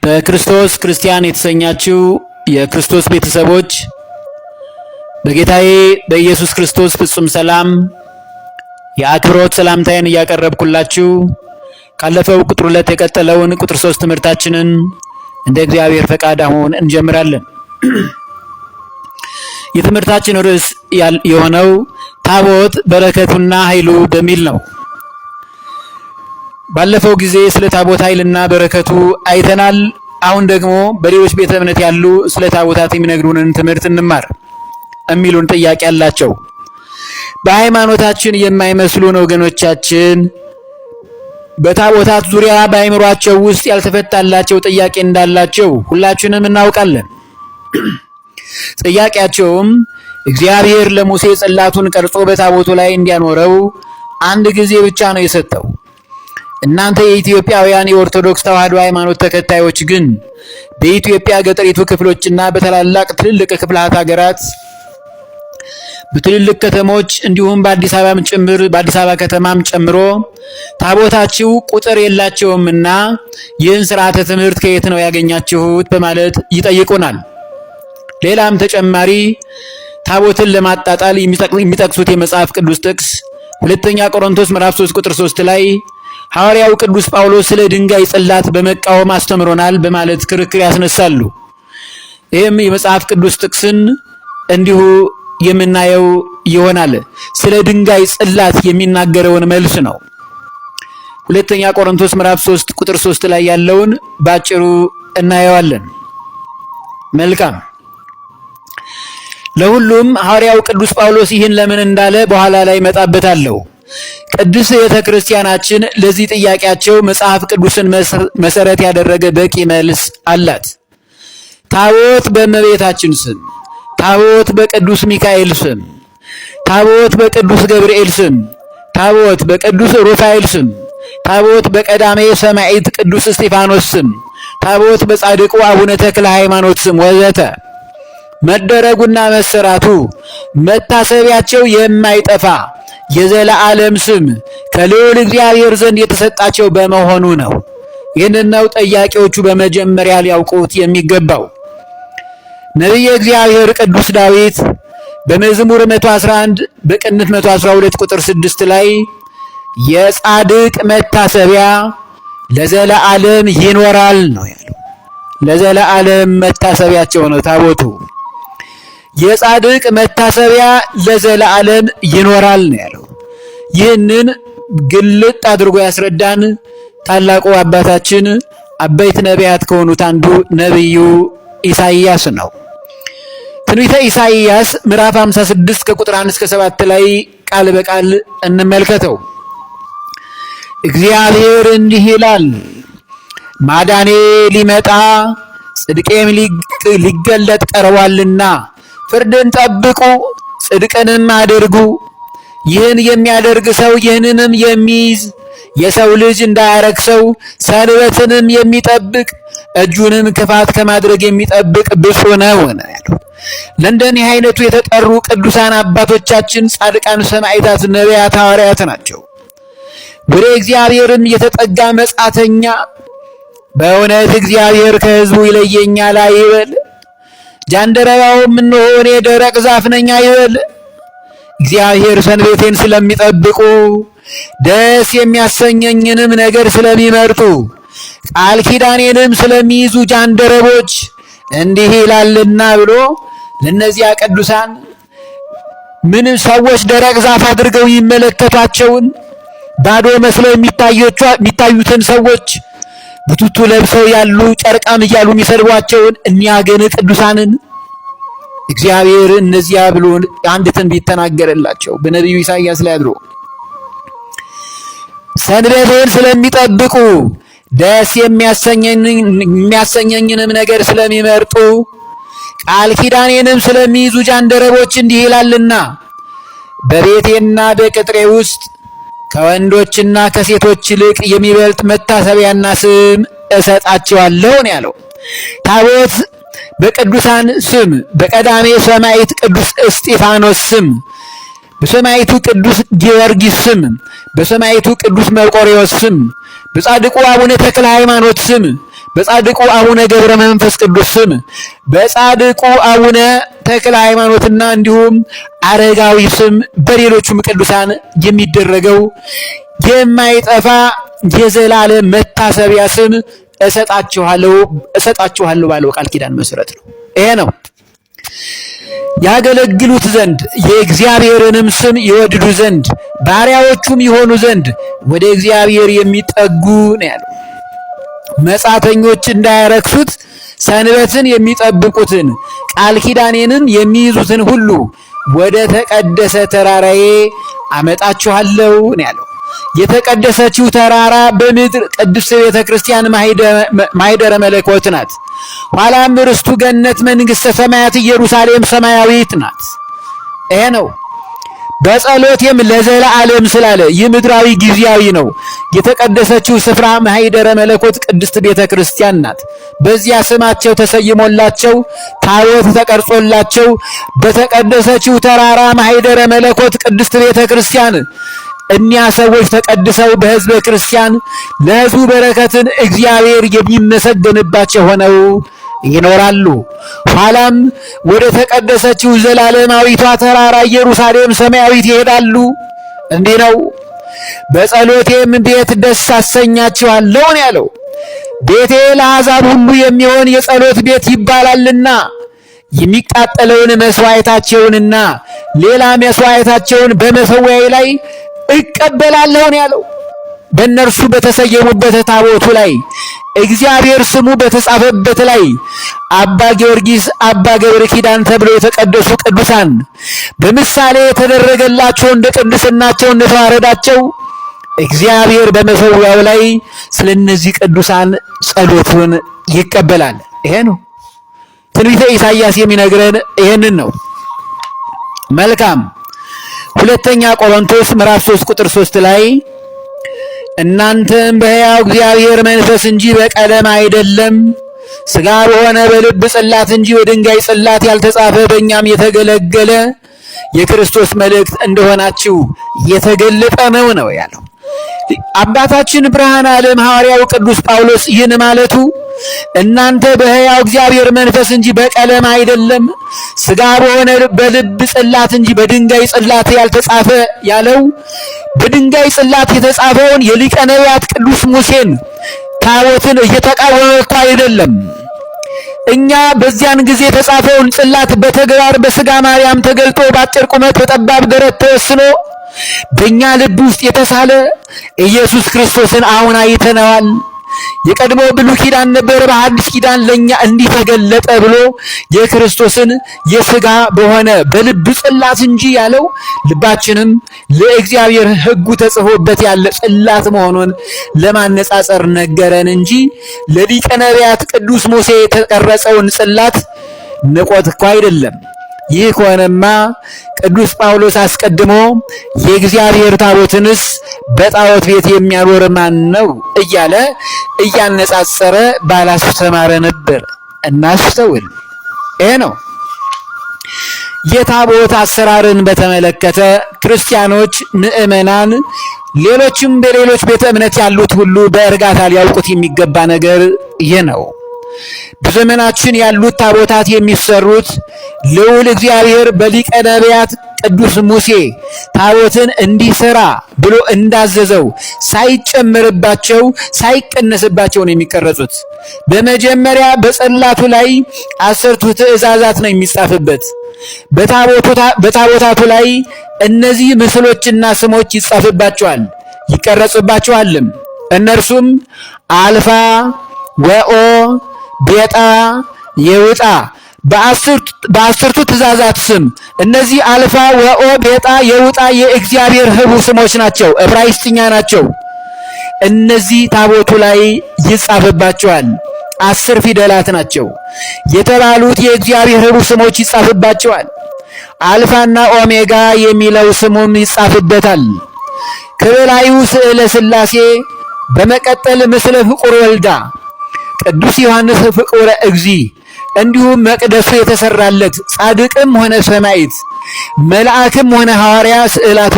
በክርስቶስ ክርስቲያን የተሰኛችሁ የክርስቶስ ቤተሰቦች በጌታዬ በኢየሱስ ክርስቶስ ፍጹም ሰላም የአክብሮት ሰላምታዬን እያቀረብኩላችሁ ካለፈው ቁጥር 2 የቀጠለውን ቁጥር 3 ትምህርታችንን እንደ እግዚአብሔር ፈቃድ አሁን እንጀምራለን። የትምህርታችን ርዕስ የሆነው ታቦት በረከቱና ኃይሉ በሚል ነው። ባለፈው ጊዜ ስለ ታቦት ኃይልና በረከቱ አይተናል። አሁን ደግሞ በሌሎች ቤተ እምነት ያሉ ስለ ታቦታት የሚነግሩንን ትምህርት እንማር የሚሉን ጥያቄ አላቸው። በሃይማኖታችን የማይመስሉን ወገኖቻችን በታቦታት ዙሪያ በአእምሯቸው ውስጥ ያልተፈታላቸው ጥያቄ እንዳላቸው ሁላችንም እናውቃለን። ጥያቄያቸውም እግዚአብሔር ለሙሴ ጽላቱን ቀርጾ በታቦቱ ላይ እንዲያኖረው አንድ ጊዜ ብቻ ነው የሰጠው። እናንተ የኢትዮጵያውያን የኦርቶዶክስ ተዋሕዶ ሃይማኖት ተከታዮች ግን በኢትዮጵያ ገጠሪቱ ክፍሎችና በታላላቅ ትልልቅ ክፍላት ሀገራት በትልልቅ ከተሞች እንዲሁም በአዲስ አበባ ከተማም ጨምሮ ታቦታችሁ ቁጥር የላቸውምና ይህን ስርዓተ ትምህርት ከየት ነው ያገኛችሁት በማለት ይጠይቁናል። ሌላም ተጨማሪ ታቦትን ለማጣጣል የሚጠቅሱት የመጽሐፍ ቅዱስ ጥቅስ ሁለተኛ ቆሮንቶስ ምዕራፍ 3 ቁጥር 3 ላይ ሐዋርያው ቅዱስ ጳውሎስ ስለ ድንጋይ ጽላት በመቃወም አስተምሮናል በማለት ክርክር ያስነሳሉ። ይህም የመጽሐፍ ቅዱስ ጥቅስን እንዲሁ የምናየው ይሆናል። ስለ ድንጋይ ጽላት የሚናገረውን መልስ ነው። ሁለተኛ ቆሮንቶስ ምዕራፍ 3 ቁጥር 3 ላይ ያለውን ባጭሩ እናየዋለን። መልካም። ለሁሉም ሐዋርያው ቅዱስ ጳውሎስ ይህን ለምን እንዳለ በኋላ ላይ መጣበታለሁ። ቅድስት ቤተ ክርስቲያናችን ለዚህ ጥያቄያቸው መጽሐፍ ቅዱስን መሰረት ያደረገ በቂ መልስ አላት። ታቦት በእመቤታችን ስም፣ ታቦት በቅዱስ ሚካኤል ስም፣ ታቦት በቅዱስ ገብርኤል ስም፣ ታቦት በቅዱስ ሩፋኤል ስም፣ ታቦት በቀዳሜ ሰማዕት ቅዱስ እስጢፋኖስ ስም፣ ታቦት በጻድቁ አቡነ ተክለ ሃይማኖት ስም ወዘተ መደረጉና መሰራቱ መታሰቢያቸው የማይጠፋ የዘላለም ስም ከልዑል እግዚአብሔር ዘንድ የተሰጣቸው በመሆኑ ነው። ይህንን ነው ጠያቂዎቹ በመጀመሪያ ሊያውቁት የሚገባው። ነቢየ እግዚአብሔር ቅዱስ ዳዊት በመዝሙር 111 በቅንፍ 112 ቁጥር 6 ላይ የጻድቅ መታሰቢያ ለዘላለም ይኖራል ነው ያለው። ለዘላለም መታሰቢያቸው ነው ታቦቱ። የጻድቅ መታሰቢያ ለዘላለም ይኖራል ነው ያለው። ይህንን ግልጥ አድርጎ ያስረዳን ታላቁ አባታችን አበይት ነቢያት ከሆኑት አንዱ ነቢዩ ኢሳይያስ ነው። ትንቢተ ኢሳይያስ ምዕራፍ 56 ከቁጥር 1 እስከ 7 ላይ ቃል በቃል እንመልከተው። እግዚአብሔር እንዲህ ይላል፣ ማዳኔ ሊመጣ ጽድቄም ሊገለጥ ቀርቧልና ፍርድን ጠብቁ፣ ጽድቅንም አድርጉ። ይህን የሚያደርግ ሰው ይህንንም የሚይዝ የሰው ልጅ እንዳያረክሰው ሰንበትንም የሚጠብቅ እጁንም ክፋት ከማድረግ የሚጠብቅ ብፁዕ ነው ያለው። ለእንደዚህ አይነቱ የተጠሩ ቅዱሳን አባቶቻችን ጻድቃን፣ ሰማዕታት፣ ነቢያት፣ ሐዋርያት ናቸው። ወደ እግዚአብሔርም የተጠጋ መጻተኛ በእውነት እግዚአብሔር ከሕዝቡ ይለየኛል አይበል። ጃንደረባውም እነሆ እኔ ደረቅ ዛፍ ነኝ አይበል። እግዚአብሔር ሰንበቴን ስለሚጠብቁ ደስ የሚያሰኘኝንም ነገር ስለሚመርጡ ቃል ኪዳኔንም ስለሚይዙ ጃንደረቦች እንዲህ ይላልና ብሎ ለእነዚያ ቅዱሳን ምንም ሰዎች ደረቅ ዛፍ አድርገው ይመለከቷቸውን ባዶ መስለው የሚታዩትን ሰዎች ቡቱቱ ለብሰው ያሉ ጨርቃም እያሉ የሚሰድቧቸውን እኒያ ግን ቅዱሳንን እግዚአብሔር እነዚያ ብሎ አንድ ትንቢት ተናገረላቸው በነቢዩ ኢሳይያስ ላይ አድሮ ሰንበቴን ስለሚጠብቁ ደስ የሚያሰኘኝንም ነገር ስለሚመርጡ ቃል ኪዳኔንም ስለሚይዙ ጃንደረቦች እንዲህ ይላልና በቤቴና በቅጥሬ ውስጥ ከወንዶችና ከሴቶች ይልቅ የሚበልጥ መታሰቢያና ስም እሰጣቸዋለሁ ነው ያለው። ታቦት በቅዱሳን ስም በቀዳሜ ሰማዕት ቅዱስ እስጢፋኖስ ስም፣ በሰማዕቱ ቅዱስ ጊዮርጊስ ስም፣ በሰማዕቱ ቅዱስ መርቆሬዎስ ስም፣ በጻድቁ አቡነ ተክለ ሃይማኖት ስም፣ በጻድቁ አቡነ ገብረ መንፈስ ቅዱስ ስም በጻድቁ አቡነ ተክለ ሃይማኖትና እንዲሁም አረጋዊ ስም በሌሎቹም ቅዱሳን የሚደረገው የማይጠፋ የዘላለም መታሰቢያ ስም እሰጣችኋለሁ ባለው ቃል ኪዳን መሰረት ነው። ይሄ ነው ያገለግሉት ዘንድ የእግዚአብሔርንም ስም ይወድዱ ዘንድ ባሪያዎቹም ይሆኑ ዘንድ ወደ እግዚአብሔር የሚጠጉ ነው ያለው። መጻተኞች እንዳያረክሱት ሰንበትን የሚጠብቁትን ቃል ኪዳኔንም የሚይዙትን ሁሉ ወደ ተቀደሰ ተራራዬ አመጣችኋለሁ ነው ያለው። የተቀደሰችው ተራራ በምድር ቅድስት ቤተ ክርስቲያን ማኅደረ መለኮት ናት። ኋላም ርስቱ ገነት መንግሥተ ሰማያት ኢየሩሳሌም ሰማያዊት ናት። ይሄ ነው። በጸሎቴም ለዘላለም ስላለ ይህ ምድራዊ ጊዜያዊ ነው። የተቀደሰችው ስፍራ ማኅደረ መለኮት ቅድስት ቤተ ክርስቲያን ናት። በዚያ ስማቸው ተሰይሞላቸው ታቦት ተቀርጾላቸው በተቀደሰችው ተራራ ማኅደረ መለኮት ቅድስት ቤተ ክርስቲያን እኒያ ሰዎች ተቀድሰው በሕዝበ ክርስቲያን ለሕዝቡ በረከትን እግዚአብሔር የሚመሰገንባቸው ሆነው ይኖራሉ። ኋላም ወደ ተቀደሰችው ዘላለማዊቷ ተራራ ኢየሩሳሌም ሰማያዊት ይሄዳሉ። እንዲህ ነው። በጸሎቴም ቤት ደስ አሰኛችኋለሁ ነው ያለው። ቤቴ ለአሕዛብ ሁሉ የሚሆን የጸሎት ቤት ይባላልና የሚቃጠለውን መስዋዕታቸውንና ሌላ መስዋዕታቸውን በመሠዊያዬ ላይ እቀበላለሁ ነው ያለው። በእነርሱ በተሰየሙበት ታቦቱ ላይ እግዚአብሔር ስሙ በተጻፈበት ላይ አባ ጊዮርጊስ፣ አባ ገብረ ኪዳን ተብለው የተቀደሱ ቅዱሳን በምሳሌ የተደረገላቸው እንደ ቅድስናቸው እንደ ተዋረዳቸው እግዚአብሔር በመሠዊያው ላይ ስለነዚህ ቅዱሳን ጸሎቱን ይቀበላል። ይሄ ነው ትንቢተ ኢሳይያስ የሚነግረን ይሄንን ነው። መልካም ሁለተኛ ቆሮንቶስ ምዕራፍ 3 ቁጥር 3 ላይ እናንተም በሕያው እግዚአብሔር መንፈስ እንጂ በቀለም አይደለም ሥጋ በሆነ በልብ ጽላት እንጂ በድንጋይ ጽላት ያልተጻፈ በእኛም የተገለገለ የክርስቶስ መልእክት እንደሆናችሁ የተገለጠ ነው ያለው። አባታችን ብርሃነ ዓለም ሐዋርያው ቅዱስ ጳውሎስ ይህን ማለቱ እናንተ በሕያው እግዚአብሔር መንፈስ እንጂ በቀለም አይደለም ሥጋ በሆነ በልብ ጽላት እንጂ በድንጋይ ጽላት ያልተጻፈ ያለው በድንጋይ ጽላት የተጻፈውን የሊቀ ነቢያት ቅዱስ ሙሴን ታቦትን እየተቃወመ እኮ አይደለም። እኛ በዚያን ጊዜ የተጻፈውን ጽላት በተግባር በሥጋ ማርያም ተገልጦ በአጭር ቁመት በጠባብ ደረት ተወስኖ በእኛ ልብ ውስጥ የተሳለ ኢየሱስ ክርስቶስን አሁን አይተነዋል። የቀድሞ ብሉይ ኪዳን ነበር፣ በሐዲስ ኪዳን ለኛ እንዲህ ተገለጠ ብሎ የክርስቶስን የሥጋ በሆነ በልብ ጽላት እንጂ ያለው ልባችንም ለእግዚአብሔር ሕጉ ተጽፎበት ያለ ጽላት መሆኑን ለማነጻጸር ነገረን እንጂ ለሊቀ ነቢያት ቅዱስ ሙሴ የተቀረጸውን ጽላት ንቆት እኮ አይደለም። ይህ ከሆነማ ቅዱስ ጳውሎስ አስቀድሞ የእግዚአብሔር ታቦትንስ በጣዖት ቤት የሚያኖር ማን ነው እያለ እያነጻጸረ ባላስተማረ ነበር። እናስተውል። ይሄ ነው። የታቦት አሰራርን በተመለከተ ክርስቲያኖች፣ ምዕመናን፣ ሌሎችም በሌሎች ቤተ እምነት ያሉት ሁሉ በእርጋታ ሊያውቁት የሚገባ ነገር ይህ ነው። በዘመናችን ያሉት ታቦታት የሚሰሩት ልዑል እግዚአብሔር በሊቀ ነቢያት ቅዱስ ሙሴ ታቦትን እንዲሰራ ብሎ እንዳዘዘው ሳይጨመርባቸው ሳይቀነስባቸው ነው የሚቀረጹት። በመጀመሪያ በጽላቱ ላይ 10ቱ ትእዛዛት ነው የሚጻፍበት። በታቦታቱ ላይ እነዚህ ምስሎችና ስሞች ይጻፍባቸዋል፣ ይቀረጽባቸዋልም። እነርሱም አልፋ ወኦ ቤጣ የውጣ በአስርቱ ትእዛዛት ስም። እነዚህ አልፋ ወኦ ቤጣ የውጣ የእግዚአብሔር ሕቡ ስሞች ናቸው፣ ዕብራይስጥኛ ናቸው። እነዚህ ታቦቱ ላይ ይጻፍባቸዋል። 10 ፊደላት ናቸው የተባሉት የእግዚአብሔር ሕቡ ስሞች ይጻፍባቸዋል። አልፋና ኦሜጋ የሚለው ስሙም ይጻፍበታል። ከበላዩ ስዕለ ሥላሴ፣ በመቀጠል ምስለ ፍቁር ወልዳ ቅዱስ ዮሐንስ ፍቁረ እግዚ፣ እንዲሁም መቅደሱ የተሰራለት ጻድቅም ሆነ ሰማዕት መልአክም ሆነ ሐዋርያ ስዕላቱ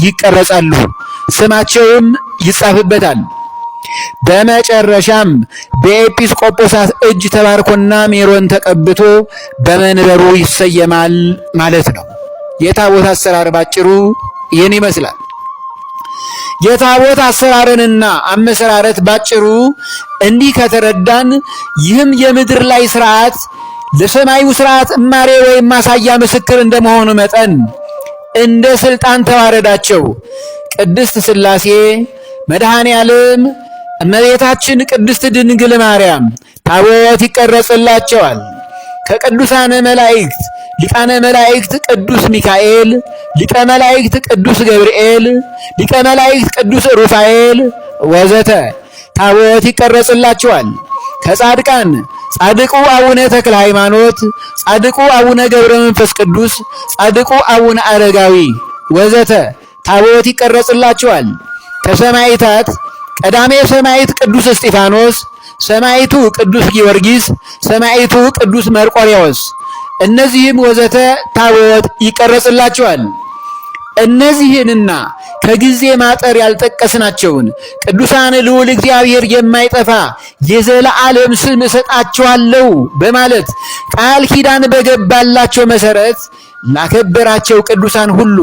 ይቀረጻሉ፣ ስማቸውም ይጻፍበታል። በመጨረሻም በኤጲስቆጶሳት እጅ ተባርኮና ሜሮን ተቀብቶ በመንበሩ ይሰየማል ማለት ነው። የታቦት አሰራር ባጭሩ ይህን ይመስላል። የታቦት አሰራርንና አመሰራረት ባጭሩ እንዲህ ከተረዳን ይህም የምድር ላይ ስርዓት ለሰማዩ ስርዓት እማሬ ወይም ማሳያ ምስክር እንደመሆኑ መጠን እንደ ስልጣን ተዋረዳቸው ቅድስት ሥላሴ፣ መድኃኔ ዓለም፣ እመቤታችን ቅድስት ድንግል ማርያም ታቦት ይቀረጽላቸዋል። ከቅዱሳነ መላእክት ሊቃነ መላእክት ቅዱስ ሚካኤል፣ ሊቀ መላእክት ቅዱስ ገብርኤል፣ ሊቀ መላእክት ቅዱስ ሩፋኤል ወዘተ ታቦት ይቀረጽላቸዋል። ከጻድቃን ጻድቁ አቡነ ተክለ ሃይማኖት፣ ጻድቁ አቡነ ገብረ መንፈስ ቅዱስ፣ ጻድቁ አቡነ አረጋዊ ወዘተ ታቦት ይቀረጽላቸዋል። ከሰማዕታት ቀዳሜ ሰማዕት ቅዱስ እስጢፋኖስ፣ ሰማዕቱ ቅዱስ ጊዮርጊስ፣ ሰማዕቱ ቅዱስ መርቆሬዎስ እነዚህም ወዘተ ታቦት ይቀረጽላቸዋል። እነዚህንና ከጊዜ ማጠር ያልጠቀስናቸውን ቅዱሳን ልዑል እግዚአብሔር የማይጠፋ የዘላለም ስም እሰጣቸዋለሁ በማለት ቃል ኪዳን በገባላቸው መሰረት ላከበራቸው ቅዱሳን ሁሉ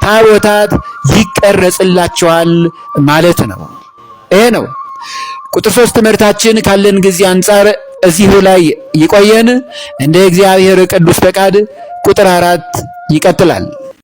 ታቦታት ይቀረጽላቸዋል ማለት ነው። ይሄ ነው ቁጥር 3 ትምህርታችን። ካለን ጊዜ አንጻር እዚሁ ላይ ይቆየን። እንደ እግዚአብሔር ቅዱስ ፈቃድ ቁጥር 4 ይቀጥላል።